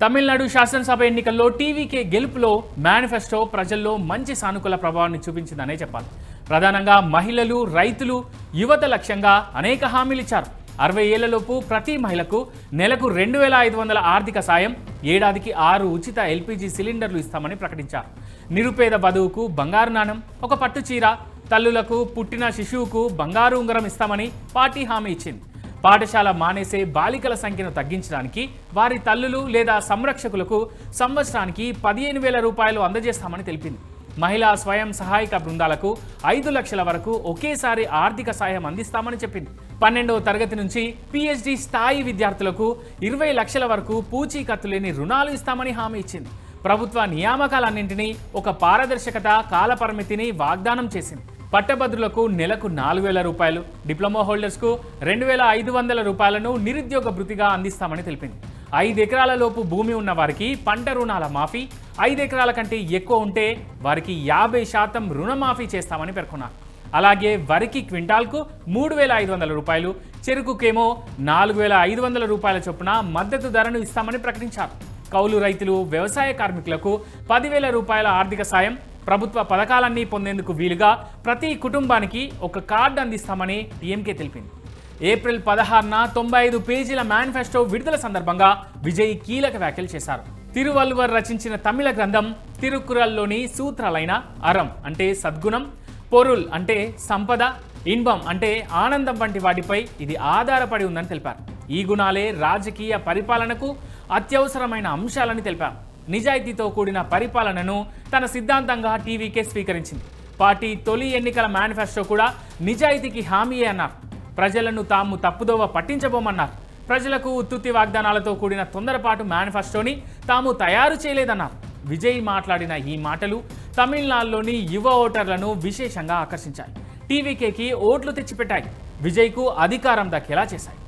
తమిళనాడు శాసనసభ ఎన్నికల్లో టీవీకే గెలుపులో మేనిఫెస్టో ప్రజల్లో మంచి సానుకూల ప్రభావాన్ని చూపించిందనే చెప్పాలి. ప్రధానంగా మహిళలు, రైతులు, యువత లక్ష్యంగా అనేక హామీలు ఇచ్చారు. 60 ఏళ్లలోపు ప్రతి మహిళకు నెలకు 2500 ఆర్థిక సాయం, ఏడాదికి 6 ఉచిత ఎల్పీజీ సిలిండర్లు ఇస్తామని ప్రకటించారు. నిరుపేద వధువుకు బంగారు నాణెం, ఒక పట్టు చీర, తల్లులకు పుట్టిన శిశువుకు బంగారు ఉంగరం ఇస్తామని పార్టీ హామీ ఇచ్చింది. పాఠశాల మానేసే బాలికల సంఖ్యను తగ్గించడానికి వారి తల్లులు లేదా సంరక్షకులకు సంవత్సరానికి 15,000 రూపాయలు అందజేస్తామని తెలిపింది. మహిళా స్వయం సహాయక బృందాలకు 5 లక్షల వరకు ఒకేసారి ఆర్థిక సాయం అందిస్తామని చెప్పింది. 12వ తరగతి నుంచి PhD స్థాయి విద్యార్థులకు 20 లక్షల వరకు పూచీకత్తు లేని రుణాలు ఇస్తామని హామీ ఇచ్చింది. ప్రభుత్వ నియామకాలన్నింటినీ ఒక పారదర్శకత, కాలపరిమితిని వాగ్దానం చేసింది. పట్టభద్రులకు నెలకు 4,000 రూపాయలు, డిప్లొమా హోల్డర్స్కు 2,500 రూపాయలను నిరుద్యోగ భృతిగా అందిస్తామని తెలిపింది. 5 ఎకరాల లోపు భూమి ఉన్న వారికి పంట రుణాల మాఫీ, 5 ఎకరాల కంటే ఎక్కువ ఉంటే వారికి 50% రుణమాఫీ చేస్తామని పేర్కొన్నారు. అలాగే వరికి క్వింటాల్కు 3,500 రూపాయలు, చెరుకుకేమో 4,500 రూపాయల చొప్పున మద్దతు ధరను ఇస్తామని ప్రకటించారు. కౌలు రైతులు, వ్యవసాయ కార్మికులకు 10,000 రూపాయల ఆర్థిక సాయం, ప్రభుత్వ పథకాలన్నీ పొందేందుకు వీలుగా ప్రతి కుటుంబానికి ఒక కార్డు అందిస్తామని టీఎంకే తెలిపింది. ఏప్రిల్ 16న 95 పేజీల మేనిఫెస్టో విడుదల సందర్భంగా విజయ్ కీలక వ్యాఖ్యలు చేశారు. తిరువల్లువర్ రచించిన తమిళ గ్రంథం తిరుక్కురల్లోని సూత్రాలైన అరం అంటే సద్గుణం, పొరుల్ అంటే సంపద, ఇన్బం అంటే ఆనందం వంటి వాటిపై ఇది ఆధారపడి ఉందని తెలిపారు. ఈ గుణాలే రాజకీయ పరిపాలనకు అత్యవసరమైన అంశాలని తెలిపారు. నిజాయితీతో కూడిన పరిపాలనను తన సిద్ధాంతంగా టీవీకే స్వీకరించింది. పార్టీ తొలి ఎన్నికల మేనిఫెస్టో కూడా నిజాయితీకి హామీయే అన్నారు. ప్రజలను తాము తప్పుదోవ పట్టించబోమన్నారు. ప్రజలకు ఉత్తుత్తి వాగ్దానాలతో కూడిన తొందరపాటు మేనిఫెస్టోని తాము తయారు చేయలేదన్నారు. విజయ్ మాట్లాడిన ఈ మాటలు తమిళనాడులోని యువ ఓటర్లను విశేషంగా ఆకర్షించాయి. టీవీకేకి ఓట్లు తెచ్చిపెట్టాయి. విజయ్కు అధికారం దక్కేలా చేశాయి.